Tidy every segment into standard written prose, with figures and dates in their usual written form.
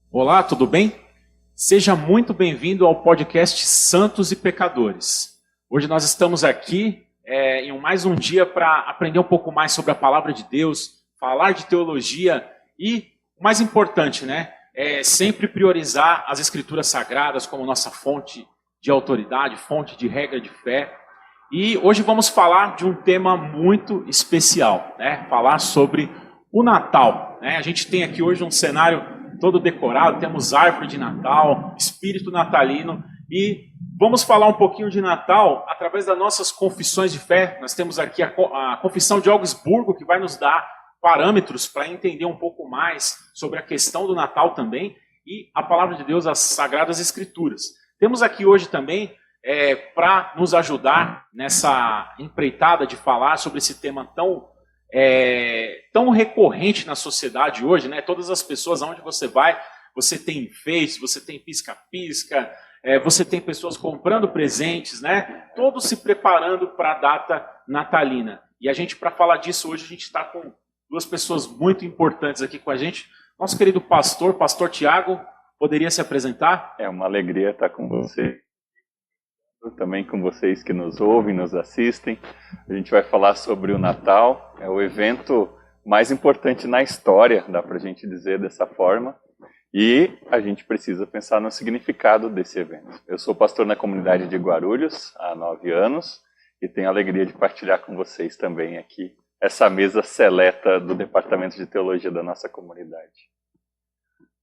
Olá, tudo bem? Seja muito bem-vindo ao podcast Santos e Pecadores. Hoje nós estamos aqui em mais um dia para aprender um pouco mais sobre a palavra de Deus, falar de teologia e, o mais importante, sempre priorizar as escrituras sagradas como nossa fonte de autoridade, fonte de regra de fé. E hoje vamos falar de um tema muito especial, falar sobre o Natal. A gente tem aqui hoje um cenário todo decorado, temos árvore de Natal, espírito natalino, e vamos falar um pouquinho de Natal através das nossas confissões de fé. Nós temos aqui a Confissão de Augsburgo, que vai nos dar parâmetros para entender um pouco mais sobre a questão do Natal também, e a Palavra de Deus, as Sagradas Escrituras. Temos aqui hoje também, para nos ajudar nessa empreitada de falar sobre esse tema tão recorrente na sociedade hoje, Todas as pessoas, aonde você vai, você tem Face, você tem pisca-pisca, você tem pessoas comprando presentes, Todos se preparando para a data natalina. E a gente, para falar disso hoje, a gente está com duas pessoas muito importantes aqui com a gente. Nosso querido pastor Tiago, poderia se apresentar? É uma alegria estar com você. Também com vocês que nos ouvem, nos assistem. A gente vai falar sobre o Natal, é o evento mais importante na história, dá pra gente dizer dessa forma, e a gente precisa pensar no significado desse evento. Eu sou pastor na comunidade de Guarulhos há 9 anos e tenho a alegria de partilhar com vocês também aqui essa mesa seleta do Departamento de Teologia da nossa comunidade.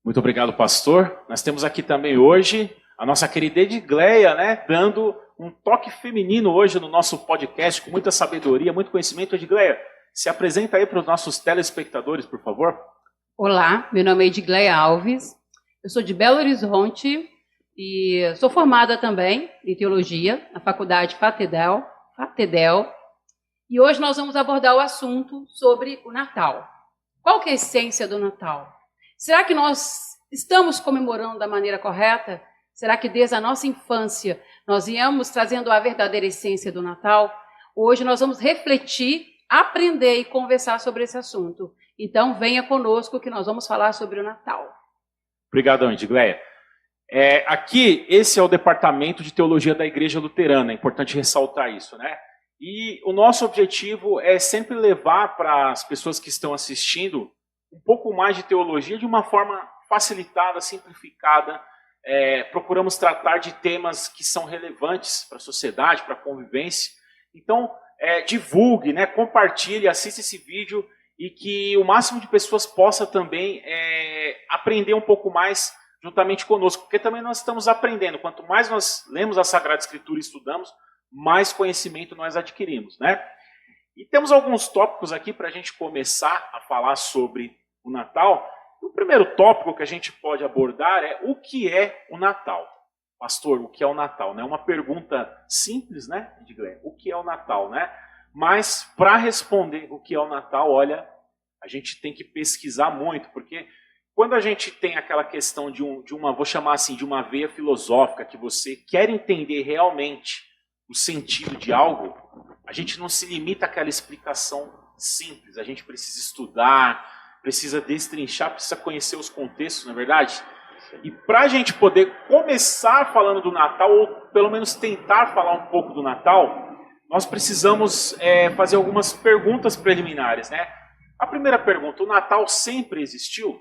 Muito obrigado, pastor. Nós temos aqui também hoje a nossa querida Edgleia, dando um toque feminino hoje no nosso podcast, com muita sabedoria, muito conhecimento. Edgleia, se apresenta aí para os nossos telespectadores, por favor. Olá, meu nome é Edgleia Alves, eu sou de Belo Horizonte e sou formada também em Teologia na Faculdade FATEDEL, e hoje nós vamos abordar o assunto sobre o Natal. Qual que é a essência do Natal? Será que nós estamos comemorando da maneira correta? Será que desde a nossa infância nós íamos trazendo a verdadeira essência do Natal? Hoje nós vamos refletir, aprender e conversar sobre esse assunto. Então venha conosco que nós vamos falar sobre o Natal. Obrigadão, Edgleia. Aqui, esse é o Departamento de Teologia da Igreja Luterana, é importante ressaltar isso, E o nosso objetivo é sempre levar para as pessoas que estão assistindo um pouco mais de teologia de uma forma facilitada, simplificada. Procuramos tratar de temas que são relevantes para a sociedade, para a convivência. Então, divulgue, compartilhe, assista esse vídeo e que o máximo de pessoas possa também aprender um pouco mais juntamente conosco, porque também nós estamos aprendendo. Quanto mais nós lemos a Sagrada Escritura e estudamos, mais conhecimento nós adquirimos, E temos alguns tópicos aqui para a gente começar a falar sobre o Natal. O primeiro tópico que a gente pode abordar é o que é o Natal. Pastor, o que é o Natal? É uma pergunta simples, Edgleia? O que é o Natal, Mas, para responder o que é o Natal, olha, a gente tem que pesquisar muito, porque quando a gente tem aquela questão de uma, vou chamar assim, de uma veia filosófica, que você quer entender realmente o sentido de algo, a gente não se limita àquela explicação simples, a gente precisa estudar, precisa destrinchar, precisa conhecer os contextos, não é verdade? E para a gente poder começar falando do Natal, ou pelo menos tentar falar um pouco do Natal, nós precisamos fazer algumas perguntas preliminares, A primeira pergunta, o Natal sempre existiu?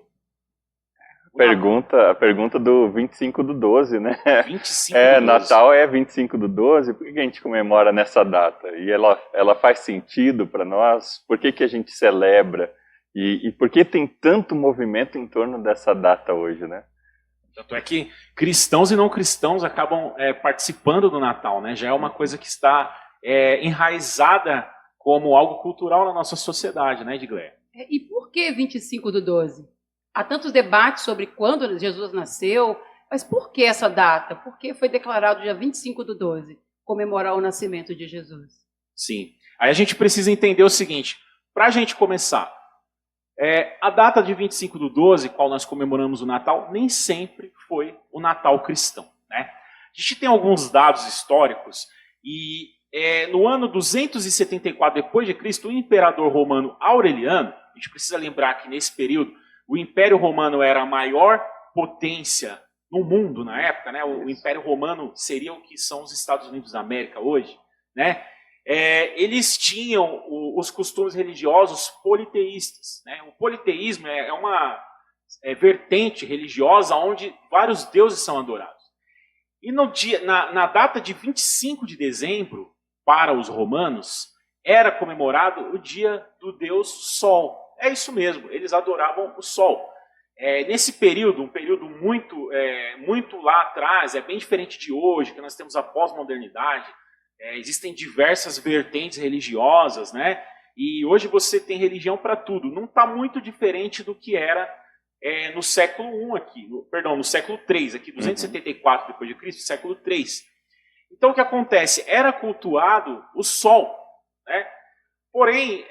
A pergunta do 25/12, 25/12. Natal é 25/12, por que a gente comemora nessa data? E ela faz sentido para nós? Por que a gente celebra? E por que tem tanto movimento em torno dessa data hoje, Tanto é que cristãos e não cristãos acabam participando do Natal, Já é uma coisa que está enraizada como algo cultural na nossa sociedade, Edgleia? E por que 25/12? Há tantos debates sobre quando Jesus nasceu, mas por que essa data? Por que foi declarado dia 25/12, comemorar o nascimento de Jesus? Sim. Aí a gente precisa entender o seguinte, para a gente começar, a data de 25/12, qual nós comemoramos o Natal, nem sempre foi o Natal cristão, A gente tem alguns dados históricos e no ano 274 depois de Cristo, o imperador romano Aureliano, a gente precisa lembrar que nesse período o Império Romano era maior potência no mundo na época, né? O Império Romano seria o que são os Estados Unidos da América hoje, né? Eles tinham os costumes religiosos politeístas, né? O politeísmo é uma vertente religiosa onde vários deuses são adorados. E na data de 25 de dezembro, para os romanos, era comemorado o dia do deus Sol. É isso mesmo, eles adoravam o Sol. Nesse período, um período muito lá atrás, é bem diferente de hoje, que nós temos a pós-modernidade, existem diversas vertentes religiosas, né? E hoje você tem religião para tudo. Não está muito diferente do que era no século I aqui, no século III, aqui, 274 depois de Cristo, século III. Então o que acontece? Era cultuado o Sol, né? Porém,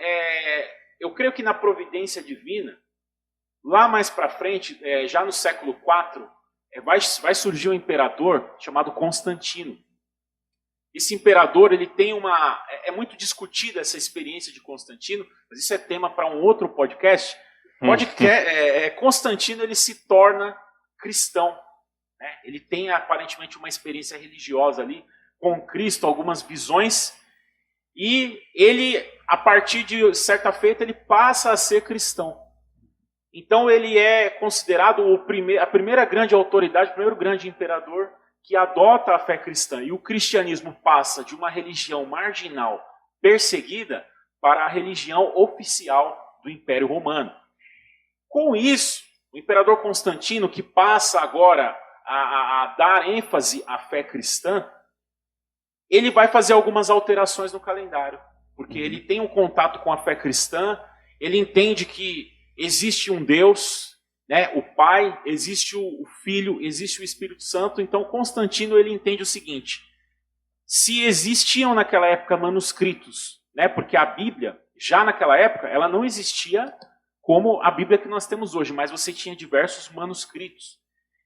eu creio que na providência divina, lá mais para frente, já no século IV, vai surgir um imperador chamado Constantino. Esse imperador, ele tem é muito discutida essa experiência de Constantino, mas isso é tema para um outro podcast. Constantino, ele se torna cristão, né? Ele tem aparentemente uma experiência religiosa ali com Cristo, algumas visões, e ele, a partir de certa feita, ele passa a ser cristão. Então ele é considerado a primeira grande autoridade, o primeiro grande imperador que adota a fé cristã. E o cristianismo passa de uma religião marginal, perseguida, para a religião oficial do Império Romano. Com isso, o imperador Constantino, que passa agora a dar ênfase à fé cristã, ele vai fazer algumas alterações no calendário, porque ele tem um contato com a fé cristã, ele entende que existe um Deus, né, o Pai, existe o Filho, existe o Espírito Santo. Então Constantino, ele entende o seguinte: se existiam naquela época manuscritos, né, porque a Bíblia, já naquela época, ela não existia como a Bíblia que nós temos hoje, mas você tinha diversos manuscritos.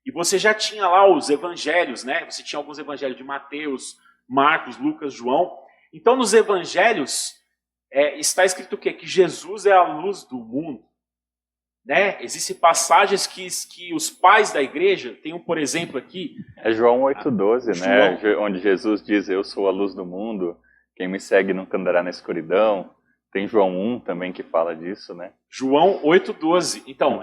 E você já tinha lá os evangelhos, né? Você tinha alguns evangelhos de Mateus, Marcos, Lucas, João. Então nos evangelhos está escrito o quê? Que Jesus é a luz do mundo. Né? Existem passagens que os pais da igreja, tem por exemplo aqui... É João 8,12, né? Onde Jesus diz: eu sou a luz do mundo, quem me segue nunca andará na escuridão. Tem João 1 também que fala disso, né? João 8,12. Então,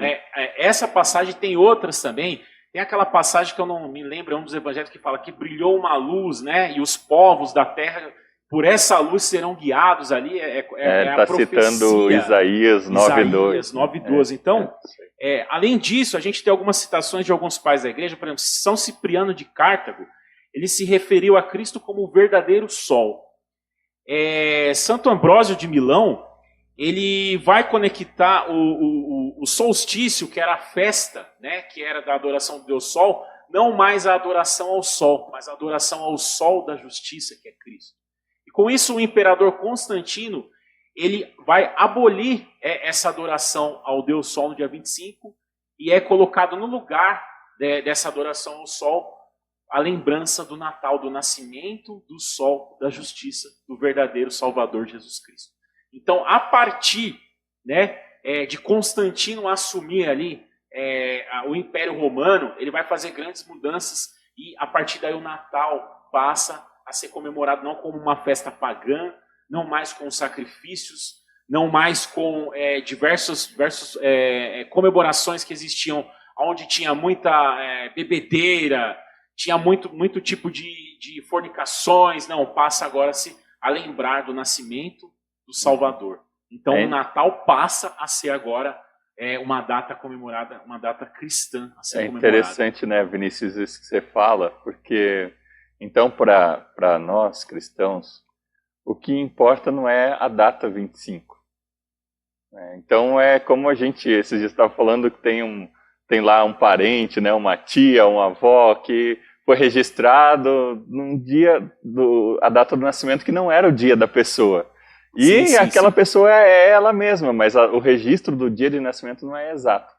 essa passagem tem outras também. Tem aquela passagem que eu não me lembro, é um dos evangelhos que fala que brilhou uma luz, né? E os povos da terra, por essa luz, serão guiados ali. Está citando Isaías 9,12. Isaías 9,12. Então, além disso, a gente tem algumas citações de alguns pais da igreja. Por exemplo, São Cipriano de Cartago, ele se referiu a Cristo como o verdadeiro sol. Santo Ambrósio de Milão, ele vai conectar o solstício, que era a festa, né, que era da adoração do Deus Sol, não mais a adoração ao Sol, mas a adoração ao Sol da justiça, que é Cristo. E com isso o imperador Constantino, ele vai abolir essa adoração ao Deus Sol no dia 25, e é colocado no lugar dessa adoração ao Sol a lembrança do Natal, do nascimento do Sol da justiça, do verdadeiro Salvador Jesus Cristo. Então, a partir, né, de Constantino assumir ali o Império Romano, ele vai fazer grandes mudanças, e a partir daí o Natal passa a ser comemorado não como uma festa pagã, não mais com sacrifícios, não mais com diversas comemorações que existiam, onde tinha muita bebedeira, tinha muito tipo de fornicações. Não, passa agora a lembrar do nascimento do Salvador. Então o Natal passa a ser agora uma data comemorada, uma data cristã a ser comemorada. Interessante, né, Vinícius, isso que você fala, porque então para nós cristãos, o que importa não é a data 25. Então é como a gente esses dias estava falando que tem lá um parente, né, uma tia, uma avó que foi registrado num dia a data do nascimento que não era o dia da pessoa. E sim, aquela pessoa é ela mesma, mas o registro do dia de nascimento não é exato.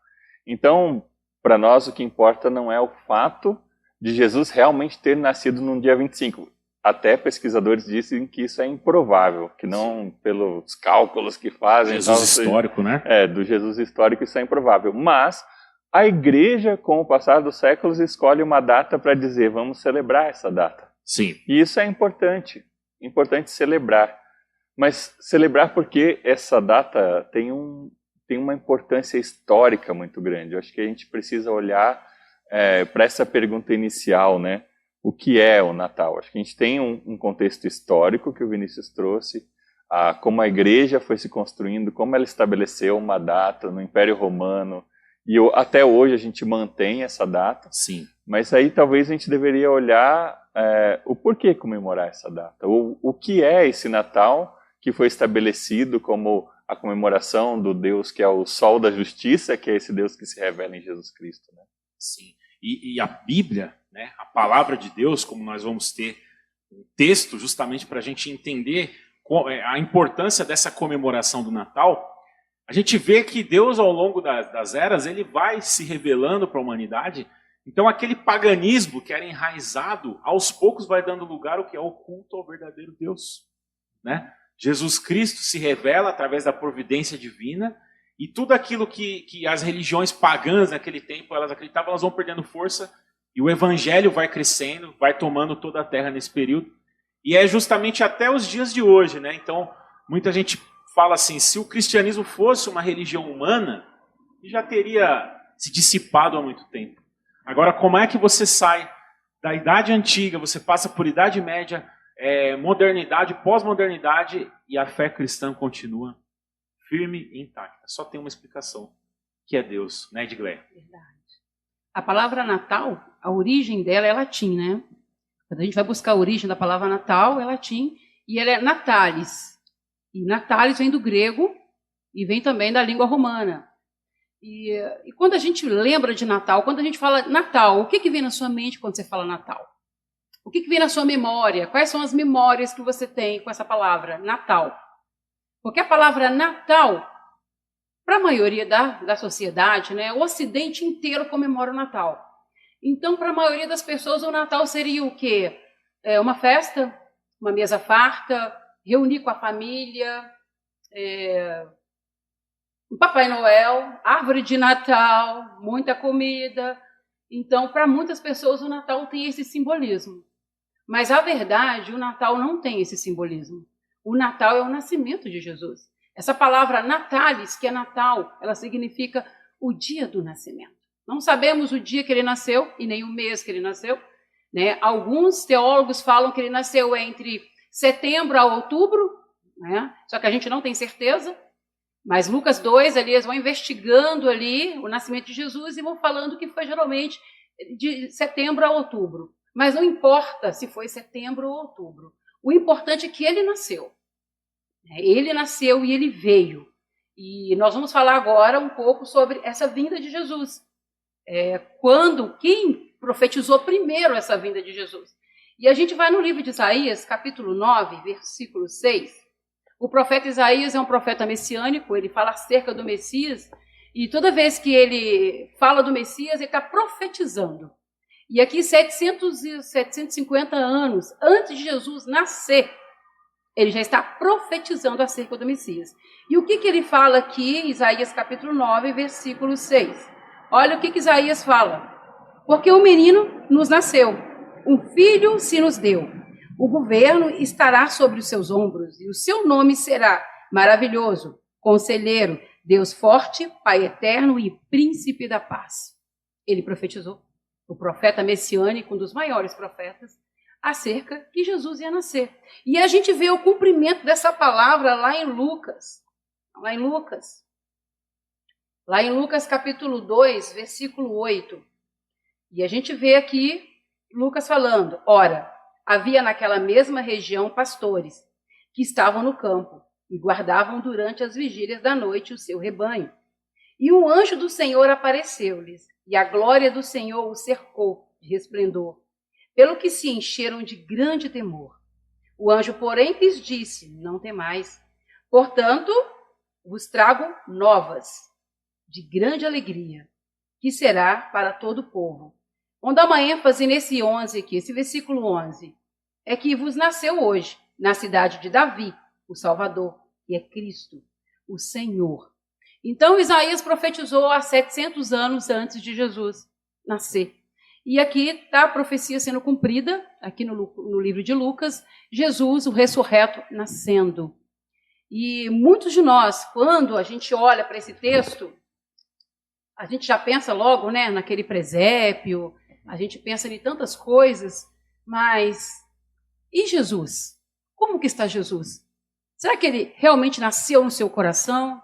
Então, para nós, o que importa não é o fato de Jesus realmente ter nascido num dia 25. Até pesquisadores dizem que isso é improvável, que não pelos cálculos que fazem. Jesus histórico, né? Do Jesus histórico isso é improvável. Mas a igreja, com o passar dos séculos, escolhe uma data para dizer, vamos celebrar essa data. Sim. E isso é importante celebrar. Mas celebrar porque essa data tem uma importância histórica muito grande. Eu acho que a gente precisa olhar para essa pergunta inicial, né? O que é o Natal? Acho que a gente tem um contexto histórico que o Vinícius trouxe, como a igreja foi se construindo, como ela estabeleceu uma data no Império Romano, e até hoje a gente mantém essa data. Sim. Mas aí talvez a gente deveria olhar o porquê comemorar essa data, o que é esse Natal que foi estabelecido como a comemoração do Deus que é o sol da justiça, que é esse Deus que se revela em Jesus Cristo, né? Sim. E a Bíblia, né, a palavra de Deus, como nós vamos ter um texto justamente para a gente entender a importância dessa comemoração do Natal, a gente vê que Deus, ao longo das eras, ele vai se revelando para a humanidade. Então, aquele paganismo que era enraizado, aos poucos vai dando lugar ao que é o culto ao verdadeiro Deus, né? Jesus Cristo se revela através da providência divina, e tudo aquilo que as religiões pagãs naquele tempo elas acreditavam, elas vão perdendo força, e o evangelho vai crescendo, vai tomando toda a terra nesse período, e é justamente até os dias de hoje, né? Então, muita gente fala assim, se o cristianismo fosse uma religião humana, já teria se dissipado há muito tempo. Agora, como é que você sai da Idade Antiga, você passa por Idade Média, modernidade, pós-modernidade, e a fé cristã continua firme e intacta? Só tem uma explicação, que é Deus, né, Edgleia? Verdade. A palavra Natal, a origem dela é latim, né? Quando a gente vai buscar a origem da palavra Natal, é latim, e ela é natalis. E natalis vem do grego e vem também da língua romana. E quando a gente lembra de Natal, quando a gente fala Natal, o que vem na sua mente quando você fala Natal? O que vem na sua memória? Quais são as memórias que você tem com essa palavra, Natal? Porque a palavra Natal, para a maioria da sociedade, né, o Ocidente inteiro comemora o Natal. Então, para a maioria das pessoas, o Natal seria o quê? Uma festa, uma mesa farta, reunir com a família, o Papai Noel, árvore de Natal, muita comida. Então, para muitas pessoas, o Natal tem esse simbolismo. Mas, a verdade, o Natal não tem esse simbolismo. O Natal é o nascimento de Jesus. Essa palavra natalis, que é Natal, ela significa o dia do nascimento. Não sabemos o dia que ele nasceu e nem o mês que ele nasceu, né? Alguns teólogos falam que ele nasceu entre setembro a outubro, né? Só que a gente não tem certeza. Mas Lucas 2, ali, eles vão investigando ali o nascimento de Jesus e vão falando que foi geralmente de setembro a outubro. Mas não importa se foi setembro ou outubro. O importante é que ele nasceu. Ele nasceu e ele veio. E nós vamos falar agora um pouco sobre essa vinda de Jesus. Quem profetizou primeiro essa vinda de Jesus? E a gente vai no livro de Isaías, capítulo 9, versículo 6. O profeta Isaías é um profeta messiânico, ele fala acerca do Messias, e toda vez que ele fala do Messias, ele está profetizando. E aqui 750 anos antes de Jesus nascer, ele já está profetizando acerca do Messias. E o que ele fala aqui, Isaías capítulo 9, versículo 6? Olha o que Isaías fala. Porque um menino nos nasceu, um filho se nos deu. O governo estará sobre os seus ombros, e o seu nome será Maravilhoso, Conselheiro, Deus Forte, Pai Eterno e Príncipe da Paz. Ele profetizou, o profeta messiânico, um dos maiores profetas, acerca que Jesus ia nascer. E a gente vê o cumprimento dessa palavra lá em Lucas. Lá em Lucas capítulo 2, versículo 8. E a gente vê aqui Lucas falando, ora, havia naquela mesma região pastores que estavam no campo e guardavam durante as vigílias da noite o seu rebanho. E um anjo do Senhor apareceu-lhes, e a glória do Senhor os cercou de resplendor, pelo que se encheram de grande temor. O anjo, porém, lhes disse, não temais. Portanto, vos trago novas, de grande alegria, que será para todo o povo. Vamos dar uma ênfase nesse 11 aqui, esse versículo 11. É que vos nasceu hoje, na cidade de Davi, o Salvador, e é Cristo, o Senhor. Então, Isaías profetizou há 700 anos antes de Jesus nascer. E aqui está a profecia sendo cumprida, aqui no livro de Lucas, Jesus, o ressurreto, nascendo. E muitos de nós, quando a gente olha para esse texto, a gente já pensa logo, né, naquele presépio, a gente pensa em tantas coisas, mas e Jesus? Como que está Jesus? Será que ele realmente nasceu no seu coração?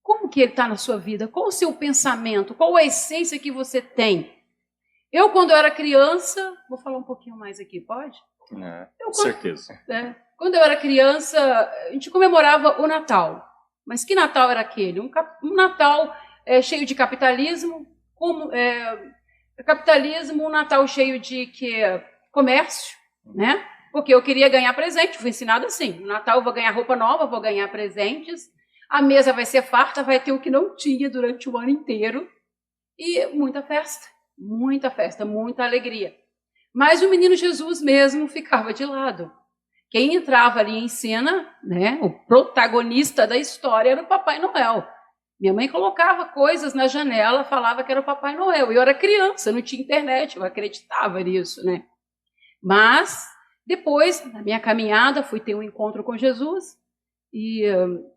Como que ele está na sua vida? Qual o seu pensamento? Qual a essência que você tem? Eu, quando eu era criança, vou falar um pouquinho mais aqui, pode? Com certeza. Quando eu era criança, a gente comemorava o Natal. Mas que Natal era aquele? Um Natal cheio de capitalismo, um Natal cheio de comércio, né? Porque eu queria ganhar presente, fui ensinado assim. No Natal eu vou ganhar roupa nova, vou ganhar presentes, a mesa vai ser farta, vai ter o que não tinha durante o ano inteiro. E muita festa, muita alegria. Mas o menino Jesus mesmo ficava de lado. Quem entrava ali em cena, né, o protagonista da história era o Papai Noel. Minha mãe colocava coisas na janela, falava que era o Papai Noel. Eu era criança, não tinha internet, eu acreditava nisso, né? Mas depois, na minha caminhada, fui ter um encontro com Jesus e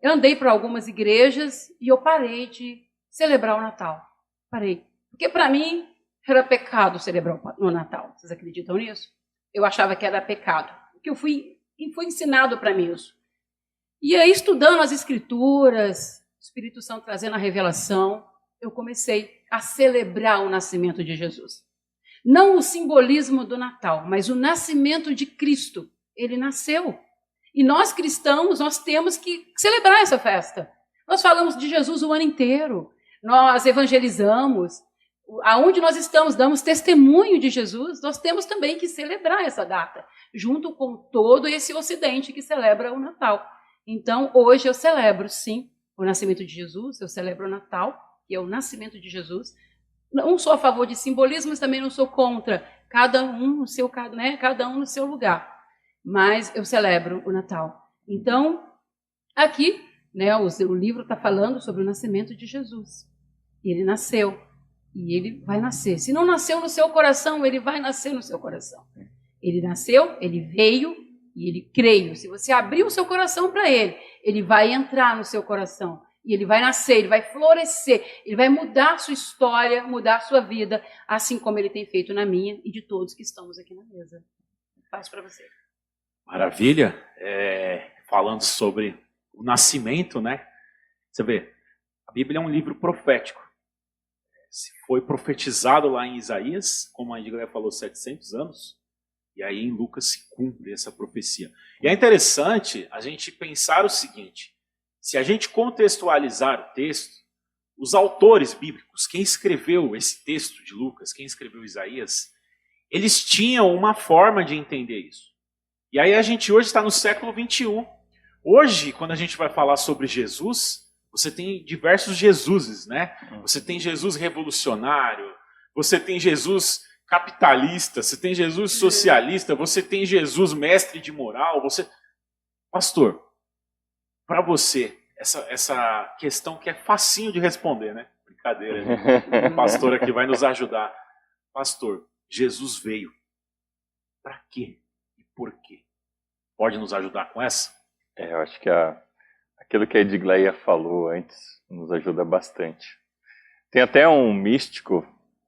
andei para algumas igrejas e eu parei de celebrar o Natal. Parei. Porque para mim era pecado celebrar o Natal. Vocês acreditam nisso? Eu achava que era pecado. Porque eu fui ensinado para mim isso. E aí, estudando as Escrituras, o Espírito Santo trazendo a revelação, eu comecei a celebrar o nascimento de Jesus. Não o simbolismo do Natal, mas o nascimento de Cristo. Ele nasceu. E nós cristãos, nós temos que celebrar essa festa. Nós falamos de Jesus o ano inteiro. Nós evangelizamos. Aonde nós estamos, damos testemunho de Jesus, nós temos também que celebrar essa data, junto com todo esse ocidente que celebra o Natal. Então, hoje eu celebro, sim, o nascimento de Jesus, eu celebro o Natal, que é o nascimento de Jesus. Não sou a favor de simbolismo, mas também não sou contra, cada um no seu lugar. Mas eu celebro o Natal. Então, aqui, né, o livro está falando sobre o nascimento de Jesus. Ele nasceu. E ele vai nascer. Se não nasceu no seu coração, ele vai nascer no seu coração. Ele nasceu, ele veio e ele creio. Se você abrir o seu coração para ele, ele vai entrar no seu coração. E ele vai nascer, ele vai florescer, ele vai mudar a sua história, mudar a sua vida, assim como ele tem feito na minha e de todos que estamos aqui na mesa. Passo para você. Maravilha. Falando sobre o nascimento, né? Você vê, a Bíblia é um livro profético. Se foi profetizado lá em Isaías, como a Edgleia falou, 700 anos, e aí em Lucas se cumpre essa profecia. E é interessante a gente pensar o seguinte, se a gente contextualizar o texto, os autores bíblicos, quem escreveu esse texto de Lucas, quem escreveu Isaías, eles tinham uma forma de entender isso. E aí a gente hoje está no século 21. Hoje, quando a gente vai falar sobre Jesus, você tem diversos Jesuses, né? Você tem Jesus revolucionário, você tem Jesus capitalista, você tem Jesus socialista, você tem Jesus mestre de moral. Pastor, para você, essa questão que é facinho de responder, né? Brincadeira, né? O pastor aqui vai nos ajudar. Pastor, Jesus veio. Para quê e por quê? Pode nos ajudar com essa? Eu acho que aquilo que a Edgleia falou antes nos ajuda bastante. Tem até um místico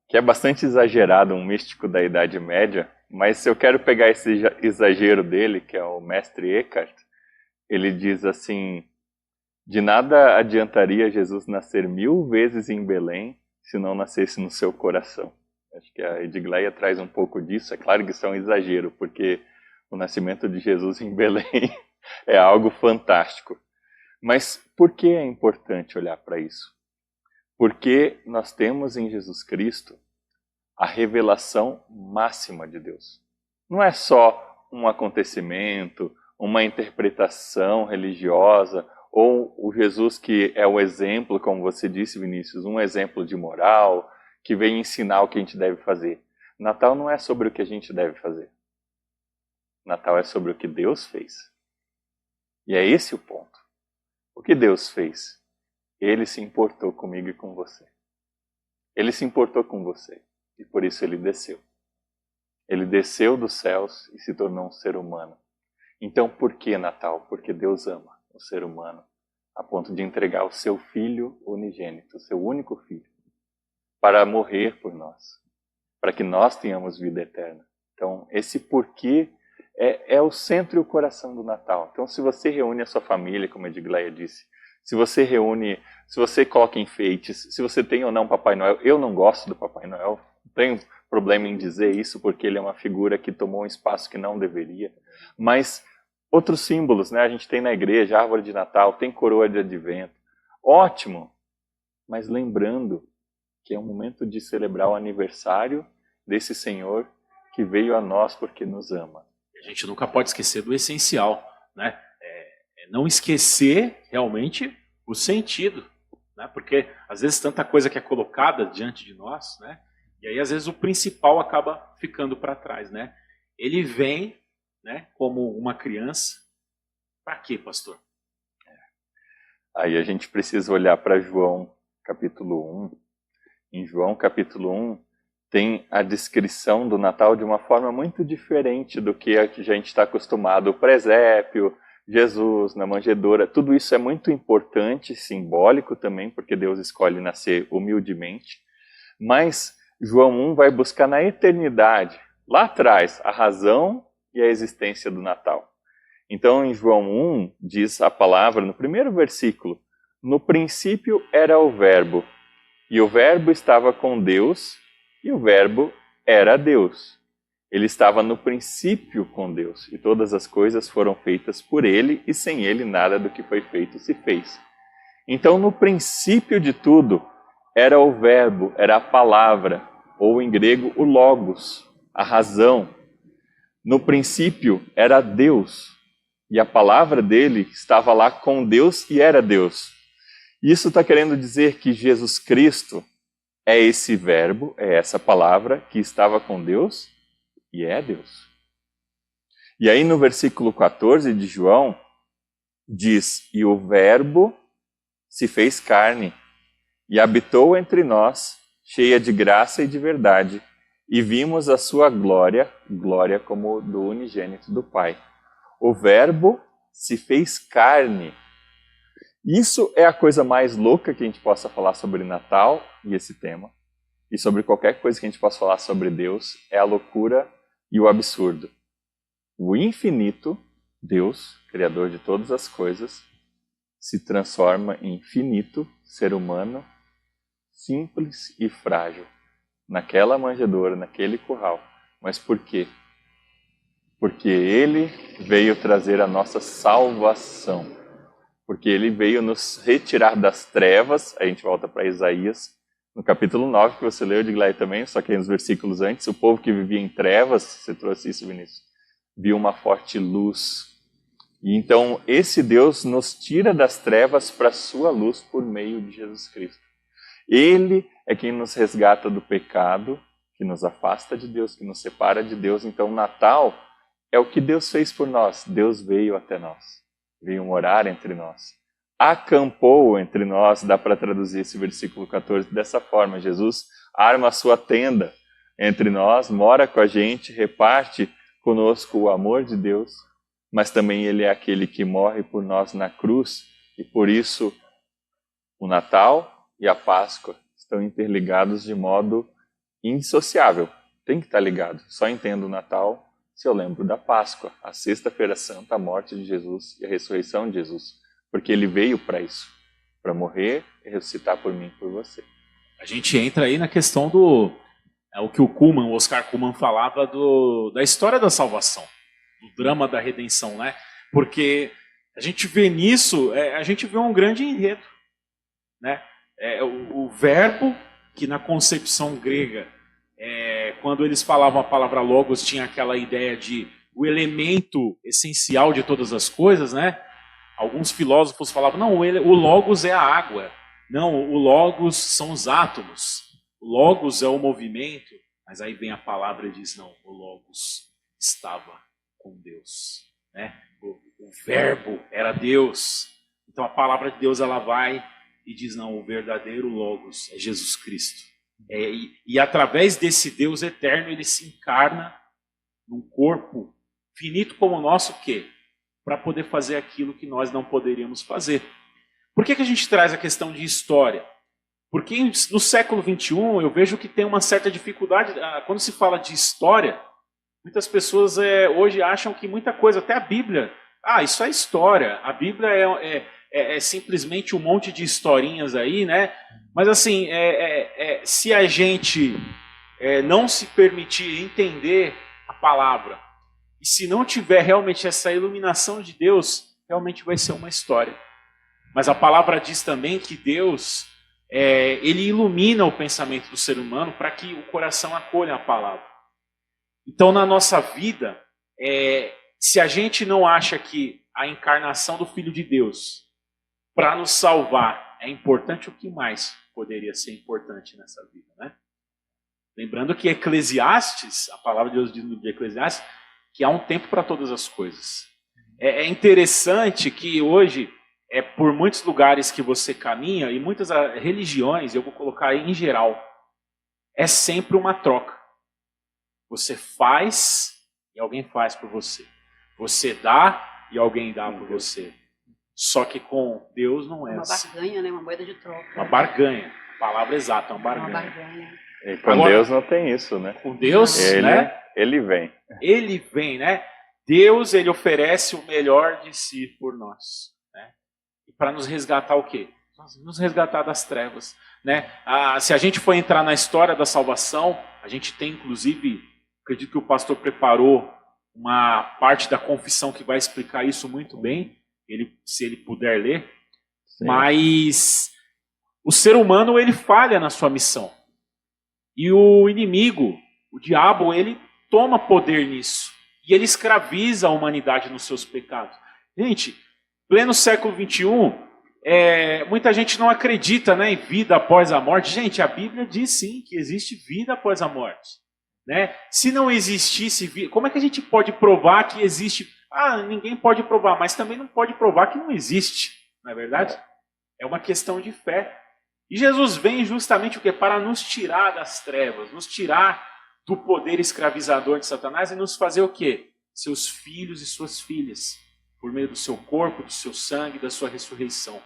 que é bastante exagerado, um místico da Idade Média, mas eu quero pegar esse exagero dele, que é o mestre Eckhart. Ele diz assim, de nada adiantaria Jesus nascer 1000 vezes em Belém se não nascesse no seu coração. Acho que a Edgleia traz um pouco disso. É claro que isso é um exagero, porque o nascimento de Jesus em Belém é algo fantástico. Mas por que é importante olhar para isso? Porque nós temos em Jesus Cristo a revelação máxima de Deus. Não é só um acontecimento, uma interpretação religiosa, ou o Jesus que é o exemplo, como você disse, Vinícius, um exemplo de moral, que vem ensinar o que a gente deve fazer. Natal não é sobre o que a gente deve fazer. Natal é sobre o que Deus fez. E é esse o ponto. O que Deus fez? Ele se importou comigo e com você. Ele se importou com você. E por isso ele desceu. Ele desceu dos céus e se tornou um ser humano. Então por que Natal? Porque Deus ama o ser humano a ponto de entregar o seu filho unigênito, o seu único filho, para morrer por nós, para que nós tenhamos vida eterna. Então esse porquê é o centro e o coração do Natal. Então se você reúne a sua família, como a Edgleia disse, se você coloca enfeites, se você tem ou não Papai Noel, eu não gosto do Papai Noel, não tenho problema em dizer isso, porque ele é uma figura que tomou um espaço que não deveria, mas outros símbolos, né? A gente tem na igreja, árvore de Natal, tem coroa de advento, ótimo, mas lembrando que é um momento de celebrar o aniversário desse Senhor que veio a nós porque nos ama. A gente nunca pode esquecer do essencial, né? Não esquecer realmente o sentido, né? Porque às vezes tanta coisa que é colocada diante de nós, né? E aí às vezes o principal acaba ficando para trás, né? Ele vem, né, como uma criança. Para quê, pastor? Aí a gente precisa olhar para João capítulo 1. Em João capítulo 1 tem a descrição do Natal de uma forma muito diferente do que a gente está acostumado. O presépio, Jesus na manjedoura, tudo isso é muito importante, simbólico também, porque Deus escolhe nascer humildemente. Mas João 1 vai buscar na eternidade, lá atrás, a razão e a existência do Natal. Então em João 1 diz a palavra, no primeiro versículo, no princípio era o Verbo, e o Verbo estava com Deus, e o Verbo era Deus. Ele estava no princípio com Deus, e todas as coisas foram feitas por ele, e sem ele nada do que foi feito se fez. Então, no princípio de tudo, era o Verbo, era a palavra, ou em grego, o Logos, a razão. No princípio era Deus, e a palavra dele estava lá com Deus e era Deus. Isso está querendo dizer que Jesus Cristo é esse Verbo, é essa palavra que estava com Deus e é Deus. E aí no versículo 14 de João, diz, e o Verbo se fez carne e habitou entre nós, cheia de graça e de verdade, e vimos a sua glória, glória como do unigênito do Pai. O Verbo se fez carne. Isso é a coisa mais louca que a gente possa falar sobre Natal e esse tema. E sobre qualquer coisa que a gente possa falar sobre Deus, é a loucura e o absurdo. O infinito, Deus, Criador de todas as coisas, se transforma em finito, ser humano, simples e frágil, naquela manjedoura, naquele curral. Mas por quê? Porque ele veio trazer a nossa salvação. Porque ele veio nos retirar das trevas. A gente volta para Isaías, no capítulo 9, que você leu, Edgleia também, só que aí nos versículos antes, o povo que vivia em trevas, você trouxe isso, Vinícius, viu uma forte luz. E então esse Deus nos tira das trevas para a sua luz por meio de Jesus Cristo. Ele é quem nos resgata do pecado, que nos afasta de Deus, que nos separa de Deus. Então Natal é o que Deus fez por nós. Deus veio até nós, veio morar entre nós, acampou entre nós. Dá para traduzir esse versículo 14 dessa forma. Jesus arma a sua tenda entre nós, mora com a gente, reparte conosco o amor de Deus, mas também ele é aquele que morre por nós na cruz, e por isso o Natal e a Páscoa estão interligados de modo indissociável. Tem que estar ligado. Só entendo o Natal se eu lembro da Páscoa, a Sexta-feira Santa, a morte de Jesus e a ressurreição de Jesus. Porque ele veio para isso, para morrer e ressuscitar por mim e por você. A gente entra aí na questão do... É o que o Oscar Cullmann falava da história da salvação, do drama da redenção, né? Porque a gente vê nisso, a gente vê um grande enredo, né? O verbo, que na concepção grega, quando eles falavam a palavra logos, tinha aquela ideia de o elemento essencial de todas as coisas, né? Alguns filósofos falavam, não, o logos é a água, não, o logos são os átomos, o logos é o movimento, mas aí vem a palavra e diz, não, o logos estava com Deus, né? O verbo era Deus. Então a palavra de Deus ela vai e diz, não, o verdadeiro Logos é Jesus Cristo. E através desse Deus eterno, ele se encarna num corpo finito como o nosso, o quê? Para poder fazer aquilo que nós não poderíamos fazer. Por que a gente traz a questão de história? Porque no século XXI eu vejo que tem uma certa dificuldade, quando se fala de história, muitas pessoas hoje acham que muita coisa, até a Bíblia, isso é história, a Bíblia é simplesmente um monte de historinhas aí, né? Mas assim, se a gente não se permitir entender a palavra, e se não tiver realmente essa iluminação de Deus, realmente vai ser uma história. Mas a palavra diz também que Deus, ele ilumina o pensamento do ser humano para que o coração acolha a palavra. Então, na nossa vida, se a gente não acha que a encarnação do Filho de Deus para nos salvar é importante, o que mais poderia ser importante nessa vida, né? Lembrando que Eclesiastes, a palavra de Deus diz no livro de Eclesiastes, que há um tempo para todas as coisas. É interessante que hoje, por muitos lugares que você caminha, e muitas religiões, eu vou colocar aí em geral, é sempre uma troca. Você faz e alguém faz por você. Você dá e alguém dá por você. Só que com Deus não é assim. Uma barganha, né? Uma moeda de troca. Uma barganha. A palavra exata, uma barganha. Uma barganha. E com agora, Deus não tem isso, né? Com Deus, né? Ele vem. Ele vem, né? Deus, ele oferece o melhor de si por nós, né? E para nos resgatar o quê? Nos resgatar das trevas, né? Se a gente for entrar na história da salvação, a gente tem, inclusive, acredito que o pastor preparou uma parte da confissão que vai explicar isso muito bem, se ele puder ler. Sim. Mas o ser humano, ele falha na sua missão. E o inimigo, o diabo, ele toma poder nisso. E ele escraviza a humanidade nos seus pecados. Gente, pleno século XXI, muita gente não acredita, né, em vida após a morte. Gente, a Bíblia diz sim que existe vida após a morte, né? Se não existisse vida, como é que a gente pode provar que existe? Ninguém pode provar, mas também não pode provar que não existe, não é verdade? É uma questão de fé. E Jesus vem justamente o quê? Para nos tirar das trevas, nos tirar do poder escravizador de Satanás e nos fazer o quê? Seus filhos e suas filhas, por meio do seu corpo, do seu sangue, da sua ressurreição.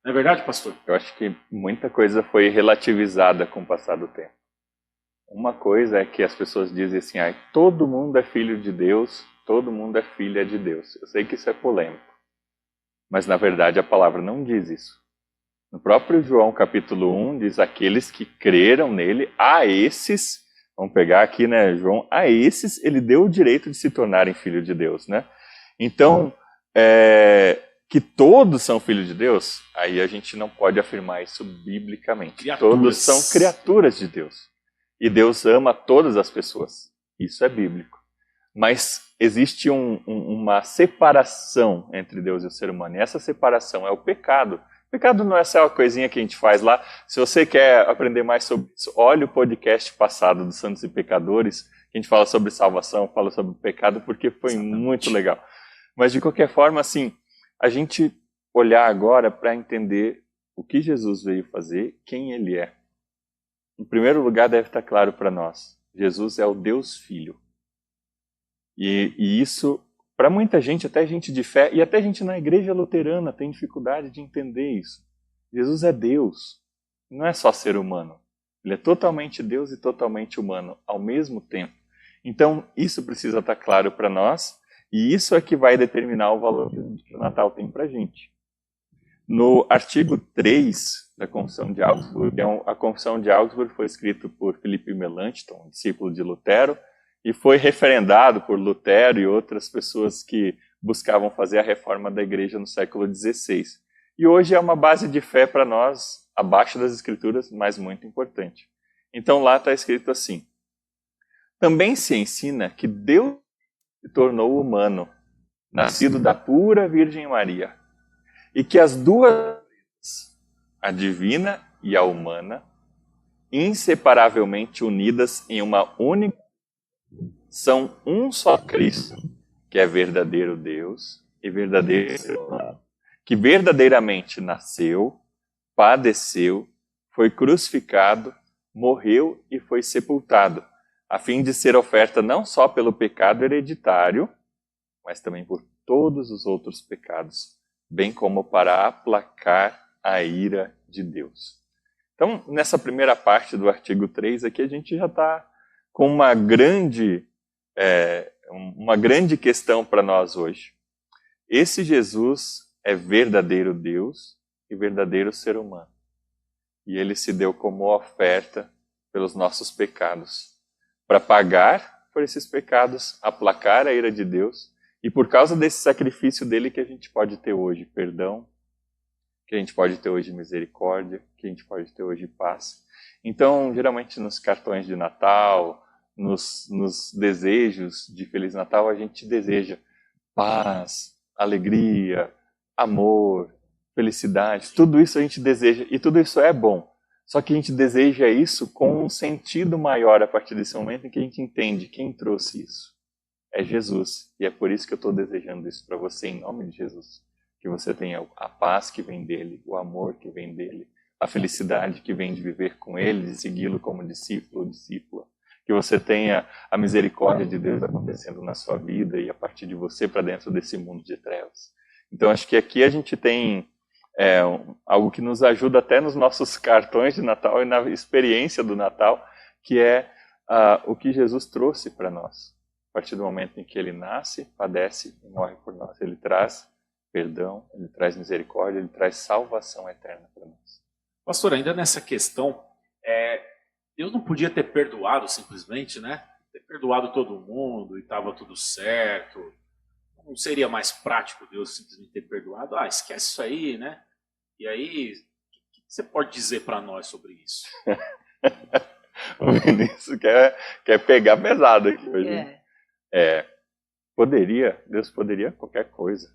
Não é verdade, pastor? Eu acho que muita coisa foi relativizada com o passar do tempo. Uma coisa é que as pessoas dizem assim, todo mundo é filho de Deus, todo mundo é filha de Deus. Eu sei que isso é polêmico, mas na verdade a palavra não diz isso. No próprio João capítulo 1 diz, aqueles que creram nele, a esses, vamos pegar aqui, né, João, a esses ele deu o direito de se tornarem filho de Deus, né? Então, que todos são filhos de Deus, aí a gente não pode afirmar isso biblicamente. Todos são criaturas de Deus. E Deus ama todas as pessoas. Isso é bíblico. Mas existe uma separação entre Deus e o ser humano. E essa separação é o pecado. O pecado não é só uma coisinha que a gente faz lá. Se você quer aprender mais sobre isso, olhe o podcast passado dos Santos e Pecadores, que a gente fala sobre salvação, fala sobre pecado, porque foi muito legal. Mas de qualquer forma, assim, a gente olhar agora para entender o que Jesus veio fazer, quem ele é. Em primeiro lugar, deve estar claro para nós. Jesus é o Deus Filho. E isso, para muita gente, até gente de fé, e até gente na igreja luterana tem dificuldade de entender isso. Jesus é Deus. Não é só ser humano. Ele é totalmente Deus e totalmente humano ao mesmo tempo. Então, isso precisa estar claro para nós, e isso é que vai determinar o valor que o Natal tem para a gente. No artigo 3 da Confissão de Augsburg, a Confissão de Augsburg foi escrita por Philippe Melanchthon, discípulo de Lutero, e foi referendado por Lutero e outras pessoas que buscavam fazer a reforma da igreja no século XVI. E hoje é uma base de fé para nós, abaixo das Escrituras, mas muito importante. Então lá está escrito assim: também se ensina que Deus se tornou humano, nascido da pura Virgem Maria, e que as duas, a divina e a humana, inseparavelmente unidas em uma única, são um só Cristo, que é verdadeiro Deus e verdadeiro ser humano, que verdadeiramente nasceu, padeceu, foi crucificado, morreu e foi sepultado, a fim de ser oferta não só pelo pecado hereditário, mas também por todos os outros pecados, bem como para aplacar a ira de Deus. Então, nessa primeira parte do artigo 3 aqui, a gente já está com uma grande questão para nós hoje. Esse Jesus é verdadeiro Deus e verdadeiro ser humano. E ele se deu como oferta pelos nossos pecados, para pagar por esses pecados, aplacar a ira de Deus, e por causa desse sacrifício dele que a gente pode ter hoje perdão, que a gente pode ter hoje misericórdia, que a gente pode ter hoje paz. Então, geralmente nos cartões de Natal, nos desejos de Feliz Natal, a gente deseja paz, alegria, amor, felicidade. Tudo isso a gente deseja, e tudo isso é bom. Só que a gente deseja isso com um sentido maior a partir desse momento em que a gente entende quem trouxe isso. É Jesus. E é por isso que eu estou desejando isso para você, em nome de Jesus. Que você tenha a paz que vem dele, o amor que vem dele, a felicidade que vem de viver com ele, de segui-lo como discípulo ou discípula. Que você tenha a misericórdia de Deus acontecendo na sua vida e a partir de você para dentro desse mundo de trevas. Então acho que aqui a gente tem algo que nos ajuda até nos nossos cartões de Natal e na experiência do Natal, que é o que Jesus trouxe para nós. A partir do momento em que ele nasce, padece e morre por nós. Ele traz perdão, ele traz misericórdia, ele traz salvação eterna para nós. Pastor, ainda nessa questão, Deus não podia ter perdoado simplesmente, né? Ter perdoado todo mundo e estava tudo certo. Não seria mais prático Deus simplesmente ter perdoado? Esquece isso aí, né? E aí, o que você pode dizer para nós sobre isso? O Vinícius quer pegar pesado aqui hoje. Deus poderia qualquer coisa.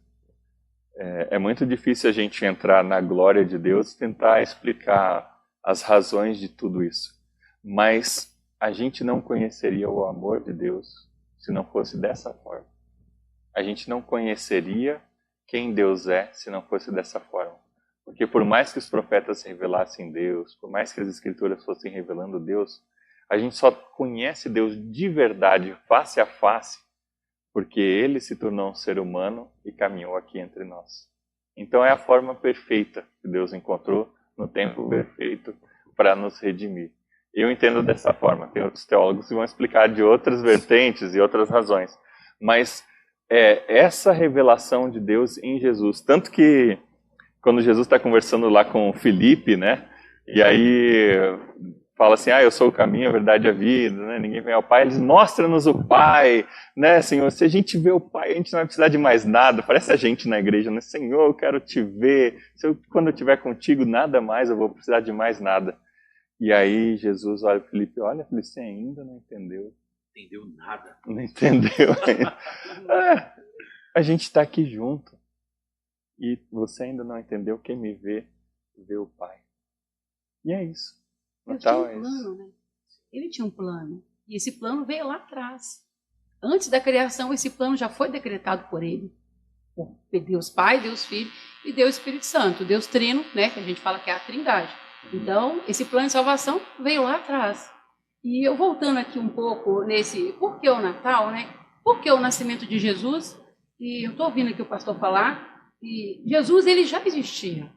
É muito difícil a gente entrar na glória de Deus e tentar explicar as razões de tudo isso. Mas a gente não conheceria o amor de Deus se não fosse dessa forma. A gente não conheceria quem Deus é se não fosse dessa forma. Porque por mais que os profetas revelassem Deus, por mais que as escrituras fossem revelando Deus, a gente só conhece Deus de verdade, face a face, porque ele se tornou um ser humano e caminhou aqui entre nós. Então é a forma perfeita que Deus encontrou no tempo perfeito para nos redimir. Eu entendo dessa forma. Tem outros teólogos que vão explicar de outras vertentes e outras razões. Mas essa revelação de Deus em Jesus. Tanto que quando Jesus está conversando lá com Filipe, né? E aí fala assim, eu sou o caminho, a verdade e a vida, né? Ninguém vem ao Pai. Ele diz, mostra-nos o Pai, né, Senhor? Se a gente vê o Pai, a gente não vai precisar de mais nada. Parece a gente na igreja, né? Senhor, eu quero te ver. Quando eu estiver contigo, nada mais, eu vou precisar de mais nada. E aí Jesus olha para Filipe, você ainda não entendeu. Entendeu nada. Não entendeu ainda. A gente está aqui junto. E você ainda não entendeu, quem me vê o Pai. E é isso. Natal é isso. Né? Ele tinha um plano. E esse plano veio lá atrás. Antes da criação, esse plano já foi decretado por ele. Por Deus Pai, Deus Filho e Deus Espírito Santo. Deus Trino, né, que a gente fala que é a Trindade. Então, esse plano de salvação veio lá atrás. E eu voltando aqui um pouco nesse... Por que o Natal, né? Por que o nascimento de Jesus? E eu estou ouvindo aqui o pastor falar. E Jesus, ele já existia.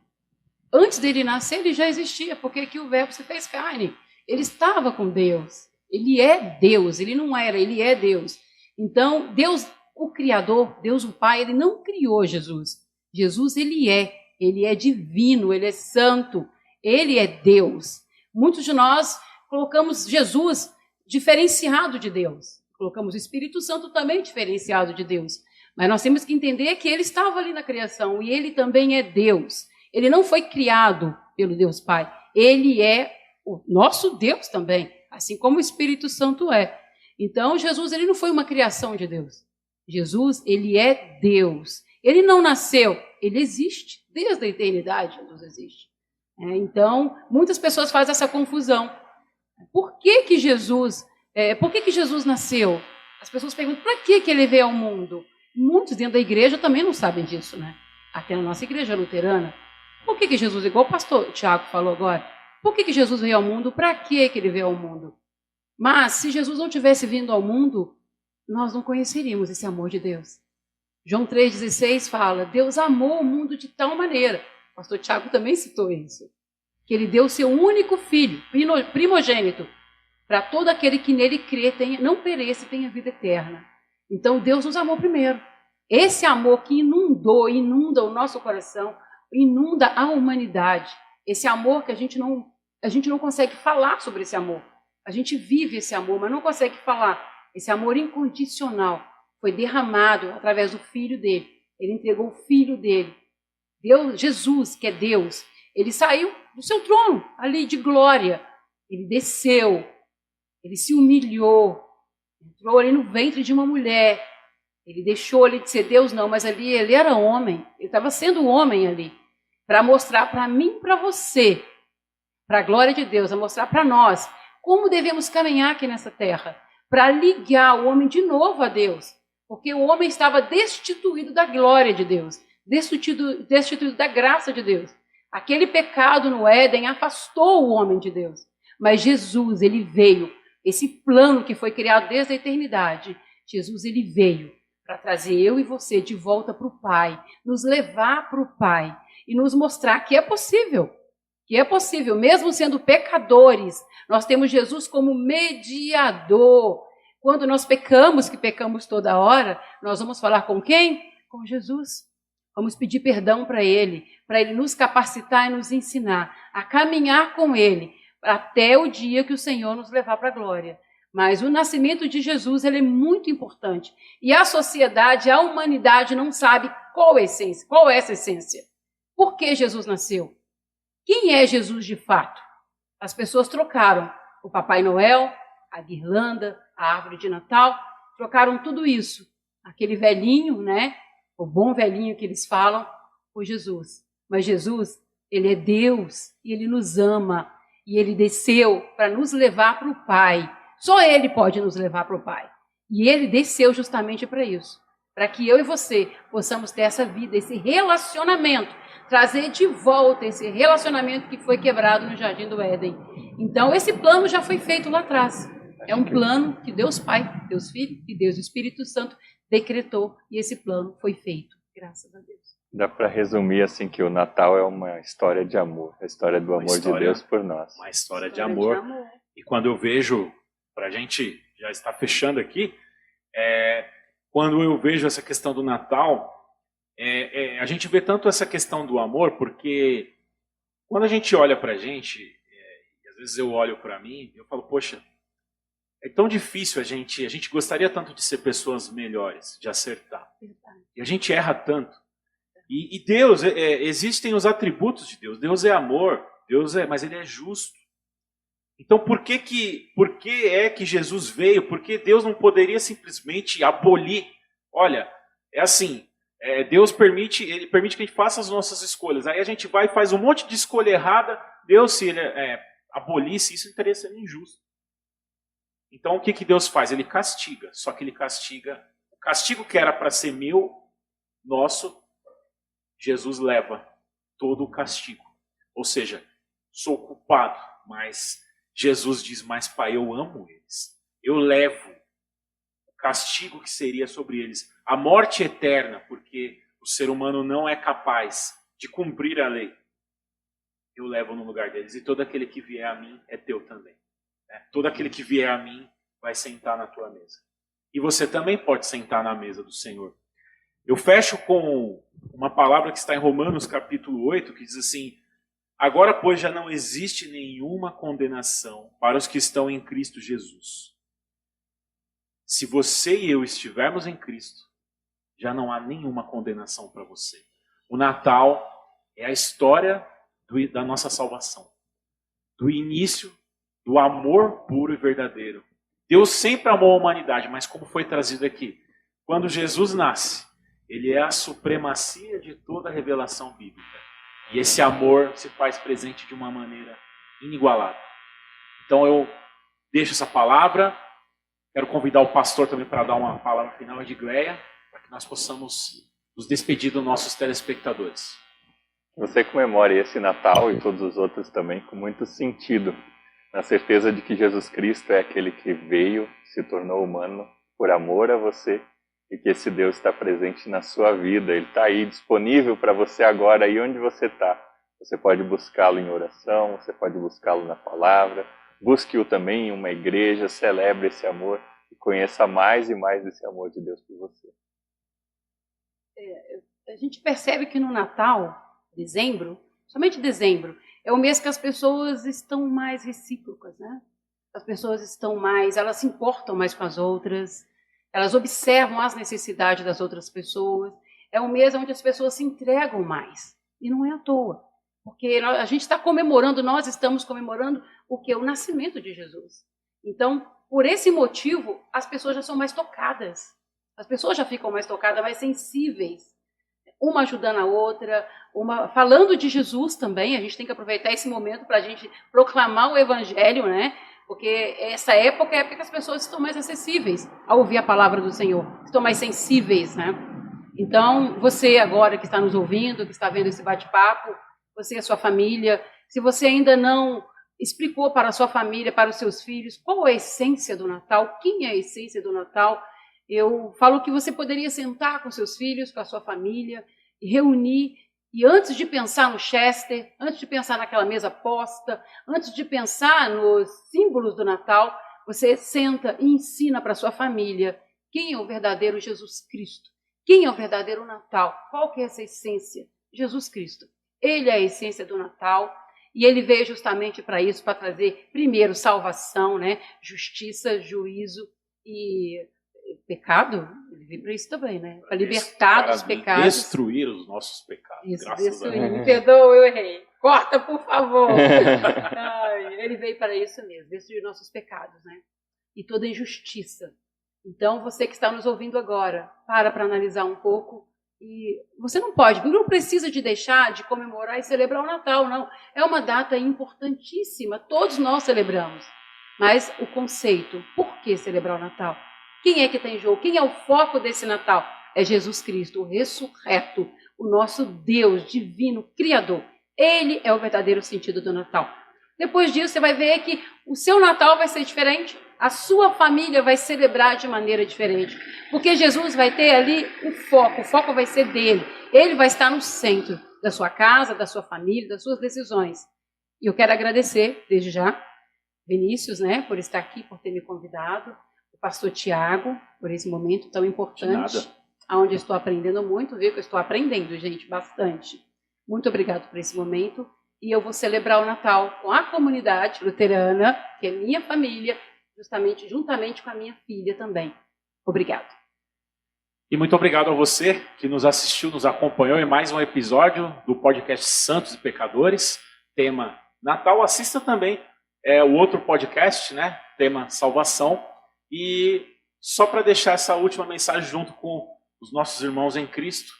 Antes dele nascer, ele já existia. Porque aqui o verbo se fez carne. Ele estava com Deus. Ele é Deus. Ele não era, ele é Deus. Então, Deus, o Criador, Deus o Pai, ele não criou Jesus. Jesus, ele é divino, ele é santo. Ele é Deus. Muitos de nós colocamos Jesus diferenciado de Deus. Colocamos o Espírito Santo também diferenciado de Deus. Mas nós temos que entender que ele estava ali na criação e ele também é Deus. Ele não foi criado pelo Deus Pai. Ele é o nosso Deus também, assim como o Espírito Santo é. Então, Jesus, ele não foi uma criação de Deus. Jesus, ele é Deus. Ele não nasceu, ele existe. Desde a eternidade, Jesus existe. Então, muitas pessoas fazem essa confusão. Por que Jesus nasceu? As pessoas perguntam, para que ele veio ao mundo? Muitos dentro da igreja também não sabem disso, né? Até na nossa igreja luterana. Por que Jesus, igual o pastor Tiago falou agora, por que Jesus veio ao mundo? Para que ele veio ao mundo? Mas, se Jesus não tivesse vindo ao mundo, nós não conheceríamos esse amor de Deus. João 3,16 fala, Deus amou o mundo de tal maneira, o pastor Tiago também citou isso, que ele deu o seu único filho, primogênito, para todo aquele que nele crê, não pereça e tenha vida eterna. Então, Deus nos amou primeiro. Esse amor que inunda o nosso coração, inunda a humanidade. Esse amor que a gente não consegue falar sobre esse amor. A gente vive esse amor, mas não consegue falar. Esse amor incondicional foi derramado através do Filho dele. Ele entregou o Filho dele. Deus, Jesus, que é Deus, ele saiu do seu trono, ali de glória. Ele desceu, ele se humilhou, entrou ali no ventre de uma mulher. Ele deixou ali de ser Deus, não, mas ali ele era homem. Ele estava sendo homem ali, para mostrar para mim e para você, para a glória de Deus, a mostrar para nós como devemos caminhar aqui nessa terra, para ligar o homem de novo a Deus, porque o homem estava destituído da glória de Deus, destituído da graça de Deus. Aquele pecado no Éden afastou o homem de Deus, mas Jesus, ele veio, esse plano que foi criado desde a eternidade, Jesus, ele veio para trazer eu e você de volta para o Pai, nos levar para o Pai e nos mostrar que é possível, mesmo sendo pecadores, nós temos Jesus como mediador. Quando nós pecamos, que pecamos toda hora, nós vamos falar com quem? Com Jesus. Vamos pedir perdão para Ele nos capacitar e nos ensinar a caminhar com Ele até o dia que o Senhor nos levar para a glória. Mas o nascimento de Jesus, ele é muito importante. E a sociedade, a humanidade não sabe qual é essa essência. Por que Jesus nasceu? Quem é Jesus de fato? As pessoas trocaram o Papai Noel, a guirlanda, a árvore de Natal, trocaram tudo isso. Aquele velhinho, né? O bom velhinho que eles falam, por Jesus. Mas Jesus, ele é Deus e ele nos ama. E ele desceu para nos levar para o Pai. Só ele pode nos levar para o Pai. E ele desceu justamente para isso. Para que eu e você possamos ter essa vida, esse relacionamento. Trazer de volta esse relacionamento que foi quebrado no Jardim do Éden. Então, esse plano já foi feito lá atrás. É um plano que Deus Pai, Deus Filho e Deus Espírito Santo decretou. E esse plano foi feito. Graças a Deus. Dá para resumir assim que o Natal é uma história de amor. A história do amor de Deus por nós. Uma história de amor. E quando eu vejo, para a gente já estar fechando aqui, quando eu vejo essa questão do Natal... a gente vê tanto essa questão do amor, porque quando a gente olha para a gente, e às vezes eu olho para mim, eu falo, poxa, é tão difícil a gente gostaria tanto de ser pessoas melhores, de acertar. E a gente erra tanto. E Deus, existem os atributos de Deus. Deus é amor, mas ele é justo. Então por que é que Jesus veio? Porque Deus não poderia simplesmente abolir. Olha, é assim... Deus ele permite que a gente faça as nossas escolhas. Aí a gente vai e faz um monte de escolha errada. Deus, se ele abolisse isso, teria sido injusto. Então o que Deus faz? Ele castiga. Só que ele castiga. O castigo que era para ser meu, nosso, Jesus leva todo o castigo. Ou seja, sou culpado, mas Jesus diz, mas Pai, eu amo eles. Eu levo o castigo que seria sobre eles. A morte eterna, porque o ser humano não é capaz de cumprir a lei. Eu levo no lugar deles. E todo aquele que vier a mim é teu também. Todo aquele que vier a mim vai sentar na tua mesa. E você também pode sentar na mesa do Senhor. Eu fecho com uma palavra que está em Romanos capítulo 8, que diz assim, agora, pois, já não existe nenhuma condenação para os que estão em Cristo Jesus. Se você e eu estivermos em Cristo, já não há nenhuma condenação para você. O Natal é a história da nossa salvação. Do início, do amor puro e verdadeiro. Deus sempre amou a humanidade, mas como foi trazido aqui? Quando Jesus nasce, ele é a supremacia de toda a revelação bíblica. E esse amor se faz presente de uma maneira inigualável. Então eu deixo essa palavra. Quero convidar o pastor também para dar uma palavra final de Gleia, para que nós possamos nos despedir dos nossos telespectadores. você comemore esse Natal e todos os outros também com muito sentido, na certeza de que Jesus Cristo é aquele que veio, se tornou humano por amor a você, e que esse Deus está presente na sua vida. Ele está aí disponível para você agora, aí onde você está. Você pode buscá-lo em oração, você pode buscá-lo na palavra, busque-o também em uma igreja, celebre esse amor e conheça mais e mais esse amor de Deus por você. A gente percebe que no Natal, dezembro, somente dezembro, é o mês que as pessoas estão mais recíprocas, né? As pessoas estão mais, elas se importam mais com as outras, elas observam as necessidades das outras pessoas. É um mês onde as pessoas se entregam mais. E não é à toa. Porque a gente está comemorando, nós estamos comemorando o quê? O nascimento de Jesus. Então, por esse motivo, as pessoas já são mais tocadas. As pessoas já ficam mais tocadas, mais sensíveis. Uma ajudando a outra, falando de Jesus também. A gente tem que aproveitar esse momento para a gente proclamar o Evangelho, né? Porque essa época é a época que as pessoas estão mais acessíveis a ouvir a palavra do Senhor, estão mais sensíveis, né? Então, você agora que está nos ouvindo, que está vendo esse bate-papo, você e a sua família, se você ainda não explicou para a sua família, para os seus filhos, qual é a essência do Natal, quem é a essência do Natal, eu falo que você poderia sentar com seus filhos, com a sua família, e reunir, e antes de pensar no Chester, antes de pensar naquela mesa posta, antes de pensar nos símbolos do Natal, você senta e ensina para a sua família quem é o verdadeiro Jesus Cristo, quem é o verdadeiro Natal, qual que é essa essência? Jesus Cristo. Ele é a essência do Natal e ele veio justamente para isso, para trazer primeiro salvação, né? Justiça, juízo e pecado. Ele veio para isso também, né? Para libertar dos pecados. Destruir os nossos pecados. Isso, graças a Deus. Me perdoa, eu errei. Corta, por favor. Ele veio para isso mesmo, destruir nossos pecados, né? E toda injustiça. Então, você que está nos ouvindo agora, para analisar um pouco. E você não precisa de deixar de comemorar e celebrar o Natal, não. É uma data importantíssima, todos nós celebramos. Mas o conceito, por que celebrar o Natal? Quem é que está em jogo? Quem é o foco desse Natal? É Jesus Cristo, o ressurreto, o nosso Deus divino, Criador. Ele é o verdadeiro sentido do Natal. Depois disso, você vai ver que o seu Natal vai ser diferente, a sua família vai celebrar de maneira diferente, porque Jesus vai ter ali o foco vai ser dele. Ele vai estar no centro da sua casa, da sua família, das suas decisões. E eu quero agradecer, desde já, Vinícius, né, por estar aqui, por ter me convidado, o pastor Tiago, por esse momento tão importante, onde eu estou aprendendo muito, viu que eu estou aprendendo, gente, bastante. Muito obrigado por esse momento. E eu vou celebrar o Natal com a comunidade luterana, que é minha família, juntamente com a minha filha também. Obrigado. E muito obrigado a você que nos assistiu, nos acompanhou em mais um episódio do podcast Santos e Pecadores, tema Natal. Assista também o outro podcast, né? Tema Salvação. E só para deixar essa última mensagem junto com os nossos irmãos em Cristo,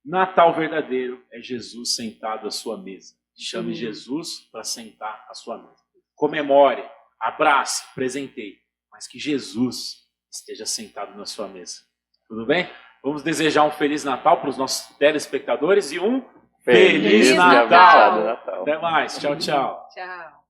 Natal verdadeiro é Jesus sentado à sua mesa. Chame Jesus para sentar à sua mesa. Comemore, abrace, presenteie, mas que Jesus esteja sentado na sua mesa. Tudo bem? Vamos desejar um Feliz Natal para os nossos telespectadores e um Feliz Natal! Natal! Até mais. Tchau, tchau. Tchau.